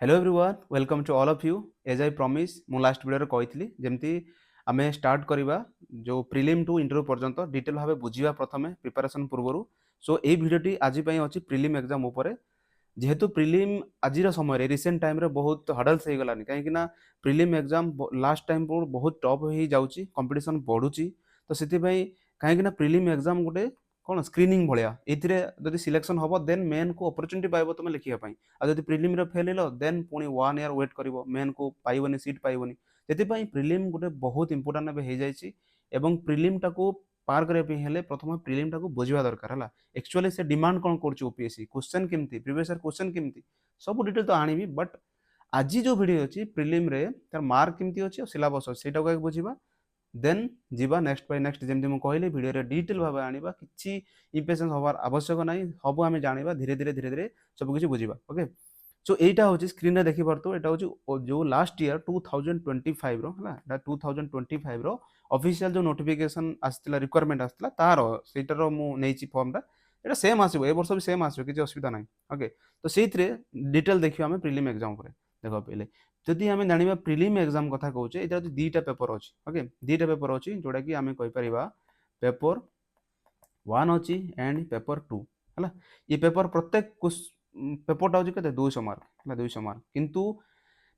Hello everyone welcome to all of you as I promise मु last video कहती जमती आम स्टार्ट करवा जो प्रिलिम टू इंटरव्यू पर्यंत डिटेल भाव बुझा प्रथम प्रिपरेशन पूर्व सो ये भिडियोटी आज अच्छी प्रिलिम एग्जाम उपर जेहेतु प्रिलिम आज समय रिसेंट टाइम रे बहुत हडल्स हो गलानी कहीं प्रिलिम एग्जाम लास्ट टाइम बहुत टफ हो जाऊँगी कंपटीशन बढ़ुची तो से कहीं प्रिलिम एग्जाम गोटे कौन स्क्रीनिंग भाया ये सिलेक्शन हम देन मेन को अपॉर्चुनिटी पाइब तुम लिखापी आदि प्रिलिम रे फेल हो देन पुणी 1 ईयर वेट कर मेन को पाइबनी सीट पाइबनी से प्रिलिम गोटे बहुत इंपोर्टाट हो जाए एवं प्रिलिम टाको पार करने प्रथम प्रिलिम टाको बुझा दरकार है एक्चुअली से डिमांड कौन कर ओपीएससी क्वेश्चन केमती प्रीवियस ईयर क्वेश्चन केमती सब डिटेल तो आनी बट आज जो वीडियो अच्छी प्रिलिम रे तार मार्क केमती अच्छी और सिलेबस अच्छी से बुझा देन जीवा नेक्स्ट बाय नेक्स्ट जमी मुझे कहली भिडियो डिटेल भाव आने कि इम्पेसेंस हबार आवश्यक ना सब आम जाना धीरे धीरे धीरे धीरे सबकि बुझा ओके सो यहाँ हूँ स्क्रीन में देखी पार्थ यहाँ हूँ जो लास्ट ईयर 2025 रा 2025 रो ऑफिशियल जो नोटिफिकेशन आसला रिक्वायरमेंट आसला तार सेटार मुझे फॉर्मटा ये सेम आसो ए वर्ष भी सेम आसो किसी असुविधा ना ओके तो से डिटेल देखिए आम प्रिलिम एग्जाम देख पहले जदि आम जाना प्रिलिम एग्जाम कथा कहे ये दुईटा पेपर अच्छी ओके दुईटा पेपर अच्छी जोटा कि आम कहीपर पेपर 1 अच्छी एंड पेपर 2 है ये पेपर प्रत्येक पेपरटा हूँ के 200 मार्क 200 मार्क किंतु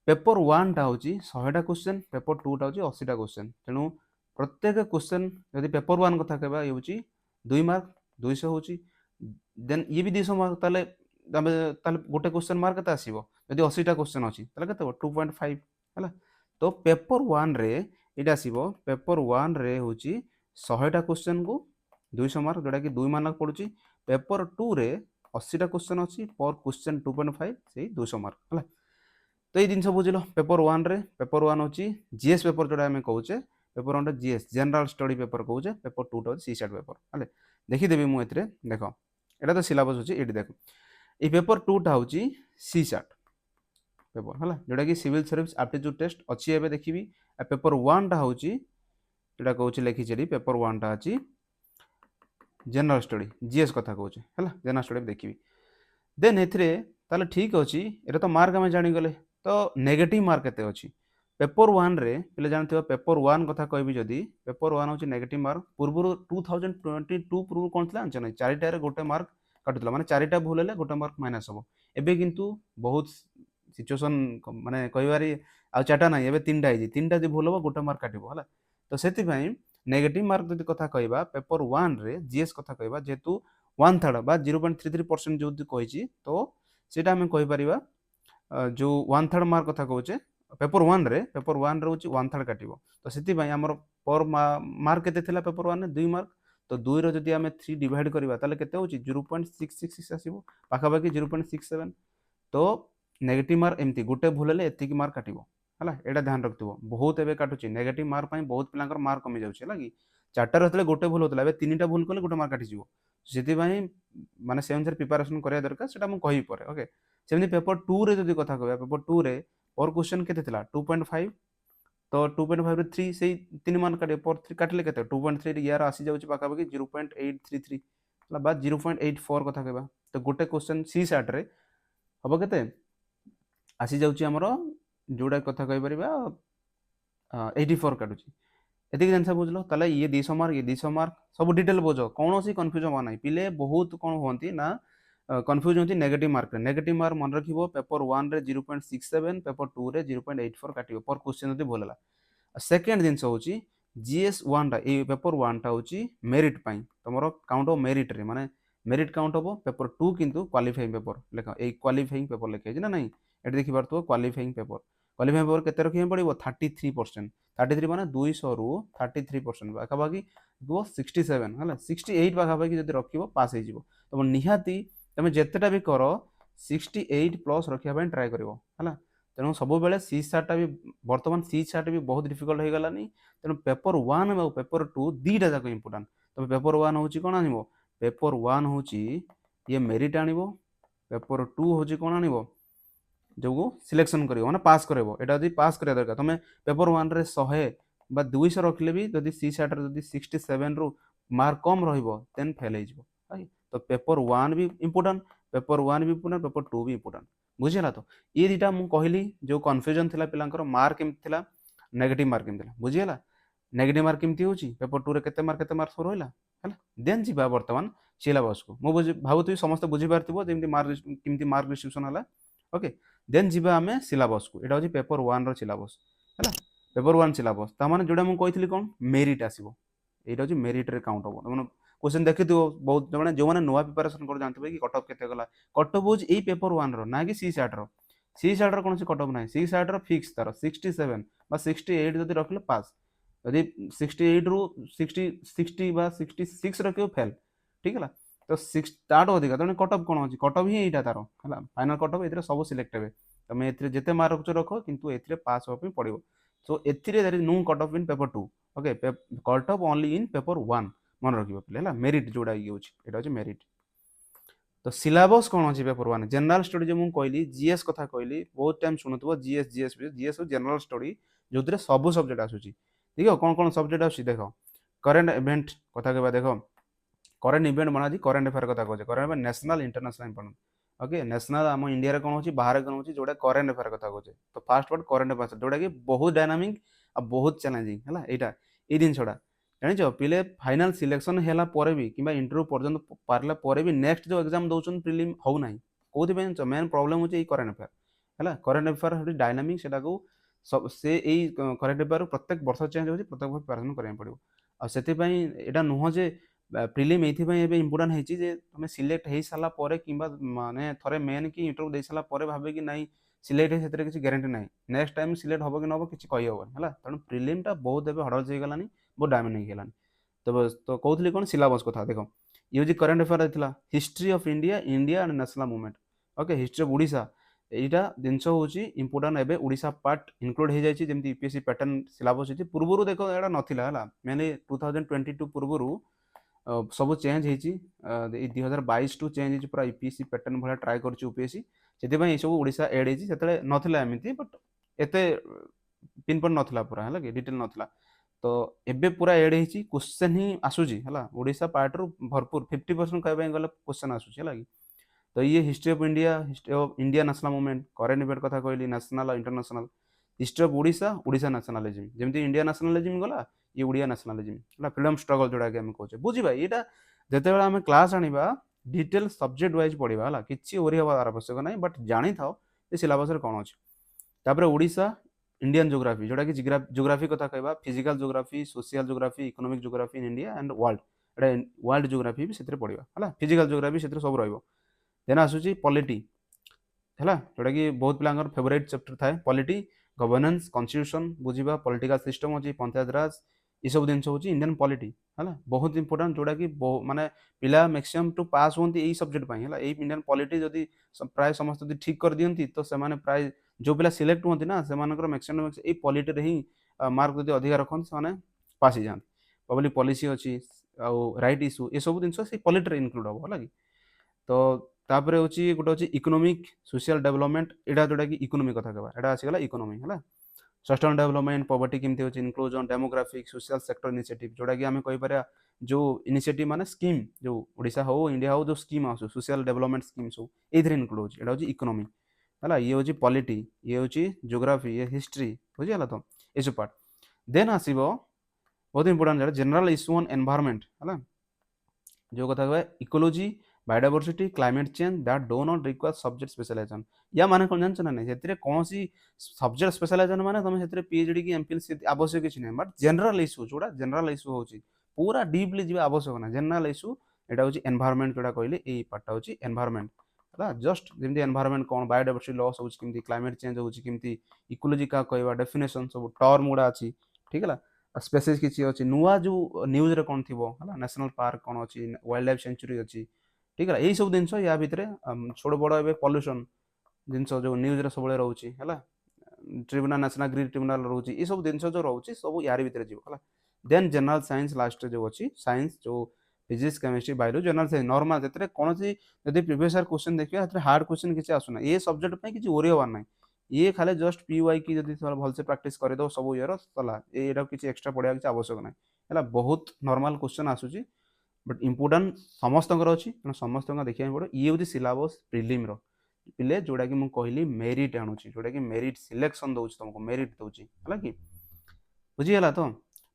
पेपर 1 टा हूँ 100टा क्वेश्चन पेपर 2 टा हूँ 80टा क्वेश्चन तेणु प्रत्येक क्वेश्चन जदि पेपर 1 कथा कहवा ये हूँ 2 मार्क 200 हूँ देन ये भी 200 मार्क ताले गोटे क्वेश्चन मार्क के आसो जदि 80टा क्वेश्चन अच्छी के 2.5 है तो पेपर 1 रे ये आसो पेपर 1 रे हूँ 100टा क्वेश्चन को 200 मार्क जोटा कि 2 मार्क पड़ुची पेपर 2 रे 80टा क्वेश्चन अच्छी पर क्वेश्चन 2.5 से 200 मार्क है तो ये जिन बुझल पेपर 1 रे पेपर 1 अच्छी जीएस पेपर जोड़ा आम कहे paper 1 GS general study paper कहे पेपर 2 टा सी सार्ट पेपर है देखीदेवी मुझे देख यहाँ तो सिलेबस अच्छी ये देख ये पेपर 2 टा हूँ सी सार्ट पेपर है जोटा कि सिविल सर्विस एप्टीट्यूड टेस्ट अच्छी एवं देखी पेपर 1 टा हूँ जोटा कहे लिखी पेपर 1 टा अच्छी जनरल स्टडी जीएस कथा कहे है जनरल स्टडी देखी देन ए ठीक अच्छी ये तो मार्क आम जागले तो नेगेटिव मार्क केते अच्छी पेपर 1 रे पे जानते पेपर 1 कथा कहबी जदि पेपर 1 हूँ नेगेटिव मार्क पूर्व 2022 पूर्व कौन था जानते ना चारिटार गोटे मार्क काटुला माने चारिटा भूल है गोटे मार्क माइनस हम एबे किंतु बहुत सिचुएशन माने कहबारी आ चार्टा ना एबे तीनटा जो भूल हम गोटे मार्क काटो है तो से नेगेटिव मार्क जब कथा कहबा पेपर 1 रे जीएस कथा कहबा जेहेतु 1/3 बा 0.33% जो कही तो सीटा आम कहीपर जो 1/3 मार्क कथा कहे पेपर 1 रे पेपर 1 रे हूँ 1/3 काटो तो से आमर पर मार्क के पेपर 1 2 मार्क तो 2 री आम 3 डिवाइड करवा के 0.666 आसो पाखापाखि 0.67 तो नेगेटिव मार्क एमती गोटे भूल एतिक मार्क काटो है यहाँ ध्यान रखिए बहुत एवं काटुची नेगेटिव मार्क बहुत पिला मार्क कमी जाऊँगी है कि चार्टार होता गोटे भूल होता है 3टा भूल कले गोटे मार्क काटिज से माने से अनुसार प्रिपारेसन करा दरकार से कही पर ओके सेमती पेपर 2 रे जब कथा कह पेपर 2 रे पर क्वेश्चन के 2.5 तो 2.5 रे 3 से 3 मार्क काटे पर 3 काटिले के 2.3 यार आसी जाऊँगी पाखापाखि 0.833 बा 0.84 कथा कहवा तो गोटे क्वेश्चन सी सार्ट रे हम के आसी जाऊँगी आमर जोड़ा कथा कहीपर 84 काटुची ये जिन बुझल ताले ये 200 मार्क ये 200 मार्क सब डिटेल बुझ कौन सी कन्फ्यूज हम ना पिले बहुत कौन होती ना कन्फ्यूज होती नेगेटिव मार्क मन रख पेपर 1 रे 0.67 पेपर 2 रे 0.84 काट पर क्वेश्चन जब भूल है सेकेंड जिन हूँ जीएस 1 टा ये पेपर 1 टा हूँ मेरिट तुम काउंट ऑफ मेरिट रे माने मेरिट काउंट हम पेपर 2 किंतु क्वालिफाइंग पेपर लेख ये क्वालिफाइंग पेपर लिखे ना नहीं ये देखी पार्थ क्वालिफाइंग पेपर केते रखा पड़ो 33% 33 माने 200 रु 33% पाखापाखि 67 है 68 पाखापाखि जब रख पास हो तुम निहाती तुम जितेटा भी कर 68 प्लस रखापी ट्राए कर तेणु सब बेले सी सार्टा भी बर्तमान सी सार्ट भी बहुत डिफिकल्ट हो गलानी तेणु पेपर 1 और पेपर 2 दुईटा जाक इंपोर्टाट तुम पेपर 1 हूँ कौन आन पेपर 1 हूँ ये मेरिट आण पेपर 2 हूँ कौन आण जो सिलेक्शन कर मैंने पास कर यहाँ पास करा दरकार तुम पेपर 1 रे 100 बा 200 रखिले भी जब सी सार्ट रे 67 रु मार्क कम रेन फेल हो तो पेपर 1 भी इंपोर्टाट पेपर 1 भी इंपोर्टाट पेपर 2 भी इंपोर्टाट बुझीगला तो ये दुटा मु कहली जो कन्फ्यूजन थिला पिलांकर मार्क केमति थिला नेगेटिव मार्क केमति थिला बुझीगला नेगेटिव मार्क केमति होची पेपर 2 रे केते मार्क सब रहला हैला देन जीवा वर्तमान सिलेबस को मु भाबुथि समस्त बुझी पारथिबो जेमति मार्क केमति मार्क डिस्ट्रीब्यूशन हला ओके देन जीवा हमें सिलेबस को एटा होची पेपर 1 रो सिलेबस हैला पेपर 1 सिलेबस ता माने जोडा मु कहितली कोन मेरिट आसीबो एटा होची मेरिट रे काउंट होबो माने क्वेश्चन देखिथिबो बहुत माने जो माने नुवा प्रिपरेशन कर जानथिबे कि कट ऑफ केते गला कट ऑफ होची एई पेपर 1 रो ना कि सी सैट रो सी सैट रो कोनसी कट ऑफ नाही सी सैट रो फिक्स तार 67 बा 68 जदी रखले पास यदि 68 रु 60 बा 66 रखियो फेल ठीक है तो 6 ताटो अधिक तने कट ऑफ कोन अछि कट ऑफ ही एटा तारो हला फाइनल कट ऑफ एथरे सब सिलेक्ट हेबे तमे एथरे जेते मार्क रखछ रखो किंतु एथरे पास हो पे पड़िबो सो एथरे there is no cut off in paper 2 okay cut off only in paper 1 मन रखिबो पले हला मेरिट जोडा इ होछि एटा होछि मेरिट तो सिलेबस कौन अच्छी पेपर 1 जनरल स्टडी जो मुझे कहली जीएस कथा कहली बहुत टाइम शुणुव GS GS GS general study जो सब सब्जेक्ट आसूची ठीक है कौन सब्जेक्ट आस देख करेन्ट इवेंट कथा कहवा देख करेन्ट इवेंट बना करेन्ट अफेयर कथा कहे current affair national international important okay national आम इंडिया कौन हो बाहर कौन हो जोटा करेन्ट अफेयर कथा कहे तो फास्ट वर्ड करेन्ट अफेयर जोटा कि बहुत डायनामिक और बहुत चैलेंजिंग है यहाँ ये जिनसा जानिछ पिले फाइनल सिलेक्शन हैला परे भी किबा इंटरव्यू पर्यंत पारला परे भी नेक्स्ट जो एग्जाम दउछन प्रीलिम हो नाही कोथि पे मेन प्रॉब्लम होची करेंट अफेयर हैला करेंट अफेयर हडी डायनामिक सेटा को सब से एई करेंट अफेयर प्रत्येक वर्ष चेंज होची प्रत्येक वर्ष प्रिपरेशन करय पड़िबो आ सेति पई एटा नुह जे प्रीलिम एथि पई एबे इंपोर्टेंट हेची जे तुमे सिलेक्ट हेई साला परे किबा माने थरे मेन की इंटरव्यू दे साला परे भाबे कि नाही सिलेक्ट हे सेतरे किछि गारंटी नाही नेक्स्ट टाइम सिलेक्ट होबो कि नबो किछि कहि होबो हैला तण प्रीलिम टा बहुत एबे हडल जई गलानी बहुत डायनामिक हेलानी तो कहते कौन सिलेबस कथा देख ये हूँ करेन्ट अफेयर था history of India India and national movement okay history of Odisha यहाँ जिनस हूँ इंपोर्टाट एवं ओडिशा पार्ट इनक्लूड हो जाए जमी यूपीएससी पैटर्न सिलेबस होती पूर्व देख यहाँ नाला मेनली 2022 पूर्व सब चेंज होती 2022 टू चेंज पूरा यूपीएससी पैटर्न भाया ट्राए कर यूपीएससी से सब ओडिशा एड होती नाला एमती बट एत पिन पॉइंट नाला पूरा है कि डिटेल नाला तो एबे पूरा एड होती क्वेश्चन ही आसूची है ओडिशा पार्ट रू भरपूर 50% कहवाई गले क्वेश्चन आसूची है तो ये history of India national movement current event कथा कहली national international history of Odisha Odisha nationalism जमी इंडिया नेशनलिज्म गला ये ओडिया नेशनलिज्म है फ्रीडम स्ट्रगल जोड़ा कि कहे बुझा यहाँ जिते आम क्लास आने डिटेल सब्जेक्ट वाइज पढ़ा है कि ओरी हबार आवश्यक ना बट जानी था सिलेबस कौन अच्छे तापर ओडिशा इंडियन जोग्राफी जोटा कि जोग्राफी कथा कहवा physical geography social geography economic geography in India and world Etah world geography भी से पढ़ा है फिजिकल जोग्राफी से सब देन आसूची पॉलिटी है जोटा कि बहुत पिलांकर फेवरेट चैप्टर थाए पॉलिटी गवर्नेंस कॉन्स्टिट्यूशन बुझा पॉलिटिकल सिस्टम अच्छी पंचायत राज ये सब जिन हूँ इंडियन पॉलिटी है बहुत इंपोर्टेंट जोटा कि माने पिला मैक्सिमम टू पास होती यही सब्जेक्ट है इंडियन पॉलिटी जदि प्राय समस्त ठीक कर दिखती तो से प्राय जो पिला सिलेक्ट होती ना से मैक्सिमम ये पॉलिटी ही मार्क जब अधिक रखते से पास ही जाती पब्लिक पॉलिसी अच्छी राइट इश्यू ये सब जिन पॉलिटी इनक्लूड हम है तो तापर हूँ गोटे हूँ इकोनॉमिक सोशल डेवलपमेंट यहाँ जोटा कि इकोनॉमी कथा कहवा यहाँ आसीगला इकोनॉमी है सस्टेनेबल डेवलपमेंट पॉवर्टी केमती होची inclusion demographic social sector initiative जोटा कि आम कहीपर जो इनिशिएटिव माने स्कीम जो ओडिशा हो इंडिया हो जो स्कीम आसू सोशल डेवलपमेंट स्कीम्स हो ये इनक्लूड होची एटा होची इकोनॉमी है ये हूँ पॉलिटी ये हूँ जोग्राफी ये हिस्ट्री बुझीगला तो ये सब पार्ट देन आसो बहुत important general issue on environment है जो कथा कह ecology biodiversity climate change that do not require subject specialisation या माने कौन जानछ ना नहीं से कौन सी सब्जेक्ट स्पेशलाइजेशन माने तुम से पीएचडी की एमफिल आवश्यक किसी नहीं बट जनरल इश्यू जोड़ा जनरल इश्यू होची पूरा डीपली जी आवश्यक ना जनरल इश्यू एटा होची एनवायरनमेंट जोड़ा कहले ए पार्ट होची एनवायरनमेंट है जस्ट जमी एनवायरनमेंट कौन बायोडाइवर्सिटी लॉस होची किमती क्लाइमेट चेंज होची किमती इकोलॉजी का कहवा डेफिनेशन सब टर्म गुड़ा अच्छी ठीक है स्पेसीज किसी अच्छी नुआ जो न्यूज रे कौन थी है नेशनल पार्क कौन अच्छी वाइल्ड लाइफ सेंचुरी अच्छी ठीक है यही सब जिन या भितर छोट बड़ ए पॉल्यूशन जिन जो न्यूज सब रोचे है ट्रिब्यूनल नेशनल ग्रीन ट्रिब्यूनल रोचे ये सब जिन जो रोचे सब यार भितर जीव है देन जनरल साइंस लास्ट जो अच्छी साइंस जो physics chemistry biology general science normal से कौन सी जब प्रीवियस ईयर क्वेश्चन देखिए हार्ड क्वेश्चन किसी आसुना ये सब्जेक्ट किसी ओरी हबार ना ये खाली जस्ट पीवाई की जब भलसे प्राक्ट करदे सब ईयर सला ये किसी एक्सट्रा पढ़ा किसी आवश्यक ना है बहुत नॉर्मल क्वेश्चन आसूची बट इंपोर्टेंट समस्त अच्छी तेना समस्त देखा पड़ो ये हूँ सिलेबस प्रिलिम पिले जोड़ा कि मुझे कहली मेरिट आणुची जोड़ा कि मेरिट सिलेक्शन दउची तुमको मेरिट दउची हला कि बुझीगला तो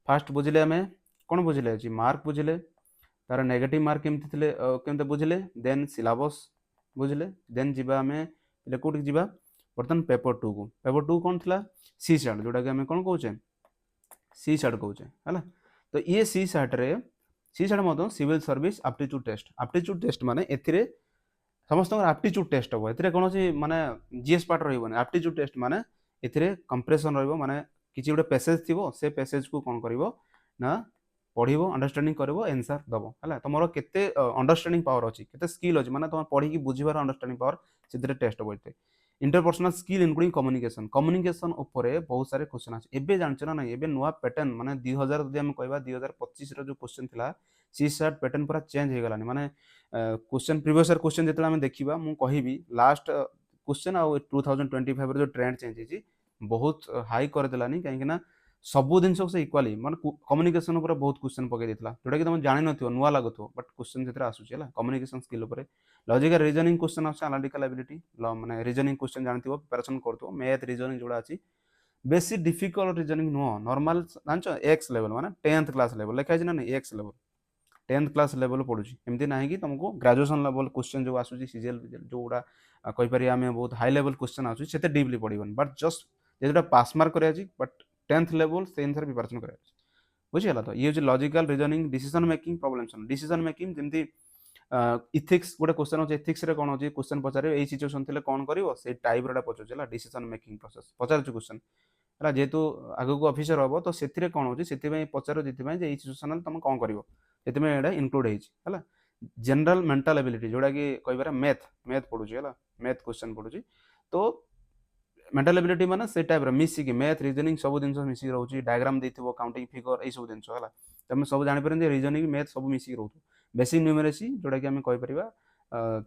फास्ट बुझिले आमे कौन बुझिले अछि मार्क बुझिले तार नेगेटिव मार्क केमती थिले केमते बुझिले देन सिलेबस बुझिले देन जिबा आमे पिले कोठी जिबा बर्तन पेपर 2 को पेपर 2 कौन थिला सी शार्ट जोड़ा कि आमे कौन कहउचे सी शार्ट कहउचे हला तो ये सी शार्ट रे सी शार्ट मतलब सिविल सर्विस एप्टीट्यूड टेस्ट माने एथिरे समस्त एप्टीट्यूड टेस्ट हम ए कौन माने जीएस पार्ट रही एप्टीट्यूड टेस्ट माने ए कंप्रेसन रे किसी गोटे पैसेज थी से पैसेज को कौन कर ना पढ़ो अंडरस्टैंडिंग कर एनसर दब है तुम के अंडरस्टैंडिंग पावर अच्छी के स्किल अच्छी माने तुम पढ़ी बुझार अंडरस्टैंडिंग पावर से टेस्ट हम ये interpersonal skill including communication communication उपरे बहुत सारे क्वेश्चन अच्छे एबे जानछ ना नहीं एबे नुआ पैटर्न माने 2000 जदि हम कहबा 2025 रो जो क्वेश्चन थिला सी शार्ट पैटर्न पूरा चेंज हो गलानी माने क्वेश्चन प्रीवियस ईयर क्वेश्चन जेतला हम देखिबा मु कहिबी लास्ट क्वेश्चन आ 2025 रो जो ट्रेंड चेंज हिची बहुत हाई कर देलानी काहे ना सब जिन से इक्वाली माने कम्युनिकेशन ऊपर बहुत क्वेश्चन पके देथिला जोटा कि तुम जानि नथियो नुआ लागथो बट क्वेश्चन जेतरा आसुची हला कम्युनिकेशन स्किल ऊपर लॉजिकल रीजनिंग क्वेश्चन आछे एनालिटिकल एबिलिटी माने रीजनिंग क्वेश्चन जानथिबो प्रिपरेशन करथो मैथ रीजनिंग जोड़ा अछि बेसी डिफिकल्ट रीजनिंग नो नॉर्मल जानछो एक्स लेवल माने 10th क्लास लेवल लिखा ना नहीं X level 10th class level पढुची एमती नाही कि तुमको ग्रेजुएशन लेवल क्वेश्चन जो आसुची सीजीएल जोड़ा कहि पारि आमे बहुत हाई लेवल क्वेश्चन आसुची सेते डीपली पढिबन बट जस्ट जेटा पास मार्क करे अछि बट 10th लेवल से अनुसार प्रिपरेशन करे अछि बुझियला तो ये जो logical reasoning decision making problem decision making जेमती इथिक्स गोटे क्वेश्चन अच्छे इथिक्स रे कौन अच्छी क्वेश्चन पचारे यही सिचुएशन थे कौन कर टाइप रा पचार डिसीजन मेकिंग प्रोसेस पचार क्वेश्चन है जेहेतु आगे को ऑफिसर हम तो से कौन होची पचार ये सिचुएशन तुम कौन कर इनक्लूड है जनरल मेंटल एबिलिटी जोड़ा कि कह मैथ मैथ पढ़ुची है मैथ क्वेश्चन पढ़ुची तो मेंटल एबिलिटी माने से टाइप मिसिक मैथ रीजनिंग सब जिन मिसिक रोचे डायग्राम देथिबो काउंटिंग फिगर ये सब जिन है तुम सब जापर रीजनिंग मैथ सब मिसिक रोच बेसिक न्यूमेरेसी जोड़ा कि आम कहीपर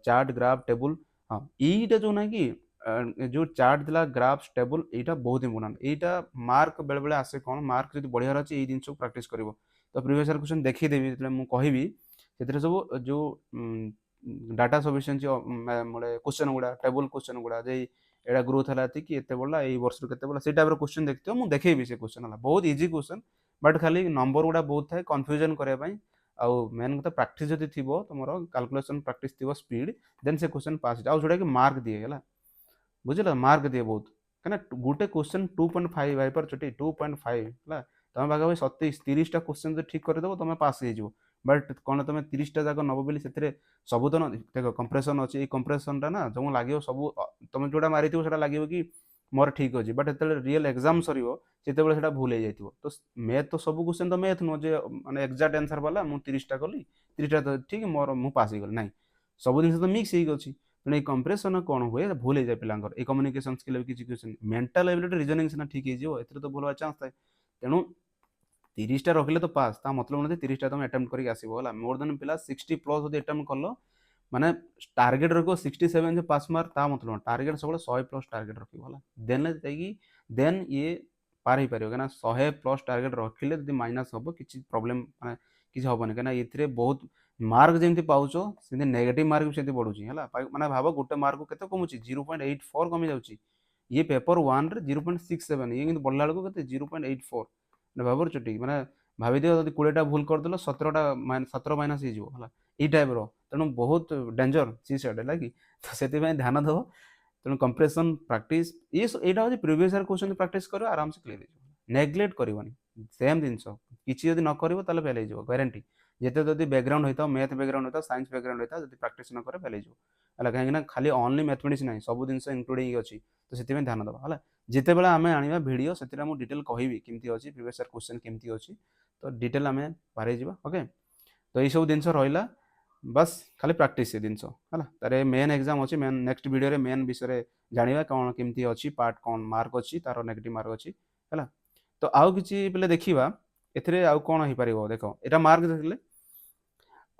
चार्ट ग्राफ टेबुल हाँ यहीटा जो ना कि जो चार्ट थिला ग्राफ टेबुल यहाँ बहुत इंपोर्टेंट यहाँ मार्क बेले बेले आसे कौन मार्क जो बढ़िया अच्छे ये जिन प्राक्ट कर तो प्रिवियस ईयर क्वेश्चन देखीदेवी जो मुझे कहबी से सब जो डाटा सफिशिएंसी क्वेश्चन गुड़ा टेबुल क्वेश्चन गुड़ा जे एटा ग्रोथ है कि एत बढ़ला ये वर्ष के बढ़ला से टाइप क्वेश्चन देखते मुझे देखेबी से क्वेश्चन है बहुत इजी क्वेश्चन बट खाली नंबर गुड़ा बहुत थाए कन्फ्यूजन करने आउ मेन कथा प्राक्ट जब थी तुम कैलकुलेशन प्राक्ट थी स्पीड देन से क्वेश्चन पास आउ जोटा कि मार्क दिए है बुझल मार्क दिए बहुत कहीं गोटे क्वेश्चन 2.5 भाईपर चोटी 2.5 है तुम पाखे 30टा क्वेश्चन जो ठीक करदेव तुम पास हो बट कौन तुम 30टा जाक नब बोली से सब तो देख कंप्रेसन अच्छी कंप्रेसन टा ना जो लगे सब तुम जोटा मारी से लगे कि मोर ठीक अच्छे बट जो रियल एग्जाम सर से भूल हो जाए तो मैथ तो सब क्वेश्चन तो मैथ नुह मैंने एक्जाक्ट आंसर वाला मुझे 30टा कली 30टा तो ठीक मोर मु पास हो गली ना सब जिन तो मिक्स हो तेणु कंप्रेसन कौन हुए भूल जाए पिलांकर ए कम्युनिकेशन स्किल किसी क्वेश्चन मेंटल एबिलिटी रीजनिंग सीना ठीक हो तो भूल चान्स थाए तेणु 30टा रखिले तो पास ता मतलब नहीं 30टा तुम अटेम्प्ट करके आसो है मोर देन पिला 60+ जो अटेम्प्ट कल माने टार्गेट रखो 67 जो पास मार्क ता मतलब टार्गेट सब 100+ टार्गेट रखियो है देन देन ये पार हो पार कहीं 100+ टार्गेट रखिले यदि माइनस हम किसी प्रोब्लेम माने किसी हेनी कहीं ये बहुत मार्क जमी पाच से नेगेटिव मार्क भी बढ़ुची है माने भाव गोटे मार्क के कमुची 0.84 कमी जाऊँगी ये पेपर 1 रे 0.67 ये बढ़ला बेलू के 0.84 भावर चुटी मैंने भाई दियो यदि 20टा भूल करदेल 17टा 17 माइनस हो ये टाइप तेणु बहुत डेंजर सी सेट है कि तो से ध्यान दब तेणु कंप्रेसन प्राक्टिस ये यहाँ हूँ प्रिवियस ईयर क्वेश्चन प्राक्टिस कर आराम से क्लियर हो नेग्लेक्ट करनी सेम जिन किसी जब न कर फेल हो गारंटी जिते जब बैकग्राउंड होता मैथ बैकग्राउंड होता साइंस बैकग्राउंड होता जब प्राक्टिस न करे फेल हो कहीं खाली ओनली मैथमेटिक्स ना सब जिन इंक्लूडिंग अच्छी तो से ध्यान दबा है जिते बड़ा आम आने भिडियो से डिटेल कहबी केमती अच्छी प्रिवियस ईयर क्वेश्चन केमती अच्छी तो डिटेल आम बाहर जा ओके तो यही सब जिन रहा बस खाली प्राक्टिस से जिनस है तार मेन एग्जाम अच्छी मेन नेक्स्ट वीडियो मेन विषय जाना कौन केमती अच्छी पार्ट कौन मार्क अच्छी तार नेगेटिव मार्क अच्छी है तो आउ कि पे देखा ए आउ कौन हो पार देख यहाँ मार्क देखिले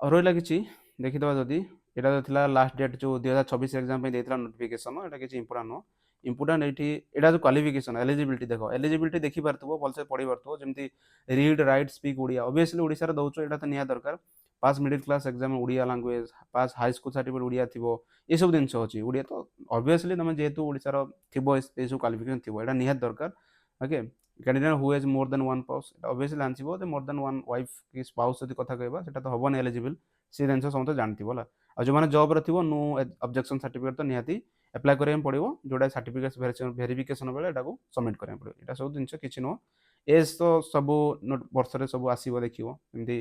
रहा कि देखीद जदि यहाँ तो लास्ट डेट जो 2026 एग्जाम नोटिफिकेशन यहाँ किसी इंपोर्टाट नुह इंपोर्टाट ये जो क्वालिफिकेशन एलिजिबिलिटी देख एलिजिबिलिटी देखी पार्थ भलसे पढ़ी पार्थ जमी read write speak Odia obviously Odisha दौर यहाँ तो निया दरकार pass middle class exam Odia language pass high school certificate Odia थिबो ये सब जिनस अछि ओडिया तो ऑब्वियसली तुम जेहेतु ओडिसा रो थिबो ए सब क्वालिफिकेशन थिबो एटा निहात दरकार okay candidate who has more than one spouse obviously आनथिबो जे मोर देन वन वाइफ की स्पाउस जदी कथा कहबा सेटा तो हबन एलिजिबल से जिनस समस्त जानथिबो ला आ जो माने जॉब रे थिबो नो ऑब्जेक्शन सर्टिफिकेट तो निहाती अप्लाई करियम पड़िबो जोडा सर्टिफिकेट वेरिफिकेशन बेले एटा को सबमिट करियम पड़िबो एटा सब जिनस किछि नो एज तो सब वर्ष रे सब आसीबो देखिबो एमती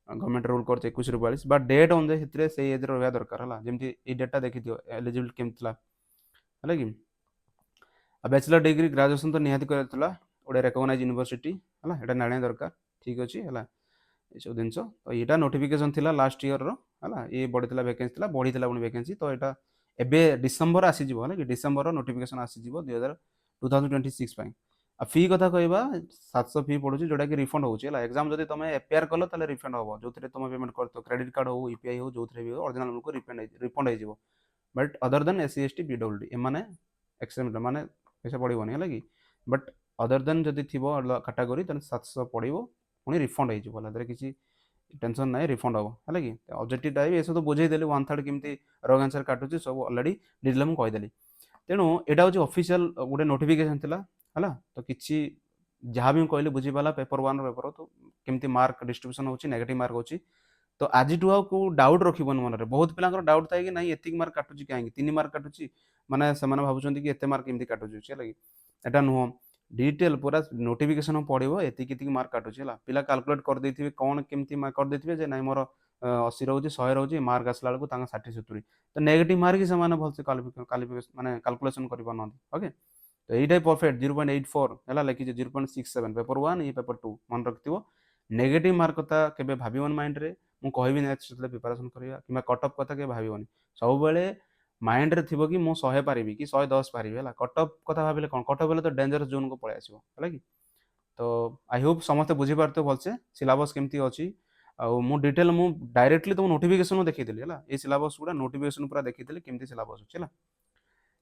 गवर्नमेंट रूल कर 21 बट डेट अनुसार से से एज रहा दरकार है जमी ये डेटा देखी दियो एलिजिबल केमती है कि बैचलर डिग्री ग्रेजुएशन तो निहाती करला गोटे रेकग्नाइज यूनिवर्सिटी है यहाँ नाणिया दरकार ठीक अच्छे है ये सब जिन तो यहाँ नोटिफिकेशन थिला लास्ट ईयर है ये बढ़ी वैकेंसी था बढ़ी पुणी वैकेंसी तो यहाँ एवं डिसेम्बर आसीज है कि डिसेम्बर नोटिफिकेशन आसीज 2026 आ फी कथा कहवा 700 फी पड़ू जोटा कि रिफंड होगा एग्जाम जब तुम एपीआर कल तो रिफंड हम जो तुम पेमेंट कर क्रेडिट कार्ड हो यूपीआई हो जो भी हो ओरिजिनल को रिफंड हो but other than SC ST BWD एम एक्सपेरिमेंट माने पैसा पड़ोनी है कि बट अदर देन जदि थी कैटेगोरी तो 700 पड़ो पुणी रिफंड हो किसी टेंशन ना रिफंड हम है कि ऑब्जेक्टिव टाइप ये सब तो बुझेदेली 1/3 केमती रंग आंसर काटुची सब ऑलरेडी डिटेल मुझे कहीदेली तेणु यहाँ हूँ ऑफिशियल गोटे नोटिफिकेशन थिला है तो किसी जहाँ भी कहली बुझीपाला पेपर 1 पेपर तो केमती मार्क डिस्ट्रीब्यूशन होची नेगेटिव मार्क होची तो आज टू को डाउट रखिबन मन में बहुत पिला डाउट थाए कि नहीं एतिक मार्क काटुची कहीं 3 मार्क काटुची माने से भावुं कि एत मार्क केमती काटुची है एटा नुह डिटेल पूरा नोटिफिकेशन पड़ो एतिक मार्क काटुची है पिला काल्कुलेट कर देथिबे कौन केमती मार्क कर देथिबे जे नहीं मोर 80 रोचे 100 रोचे मार्क आसला बेलू 60 70 तो नेगेटिव मार्क ही से भलसे क्वालिफिकेशन माने कैलकुलेशन कर पारना ओके तो यही परफेक्ट 0.84 है लिखी 0.67 पेपर 1 ये पेपर 2 मन रखिथो नेगेटिव मार्क कथा केबे भाबिबन माइंड रे मु कहबी नेक्स्ट प्रिपरेशन करिया कि कटअप कथा के भाबिबनी सब बेले माइंड रे थिबो कि मु 100 पारिबी कि 110 पारिबी है कटअप कथा भाबिले कोन कटअप बेले तो डेंजरस जोन को पळे आसीबो है कि तो आई होप समस्त बुझी पारते भलसे सिलेबस केमती अछि आ मु डिटेल मु डायरेक्टली तुम नोटिफिकेशन देखि देली है ए सिलेबस गुडा नोटिफिकेशन पूरा देखि देली केमती सिलेबस अछि है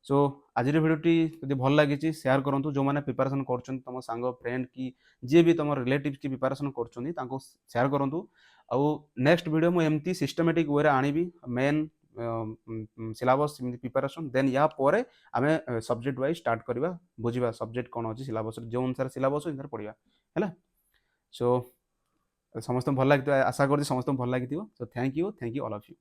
सो आज भिडियोटी जब भल लगी शेयर करूँ जो मैंने प्रिपरेशन कर तुम सांग फ्रेंड कि जी भी तुम रिलेटिव की प्रिपरेशन कर शेयर करूँ आउ नेक्स्ट वीडियो मुझे एमती सिस्टमेटिक वे आनी मेन सिलेबस प्रिपरेशन देन या पर आम सब्जेक्ट वाइज स्टार्ट करवा बुझा सब्जेक्ट कौन अच्छी सिलेबस जो अनुसार सिलेबस अनुसार पढ़ा है सो समस्त भल लगी आशा कर समस्त भल लगी so thank you all of you.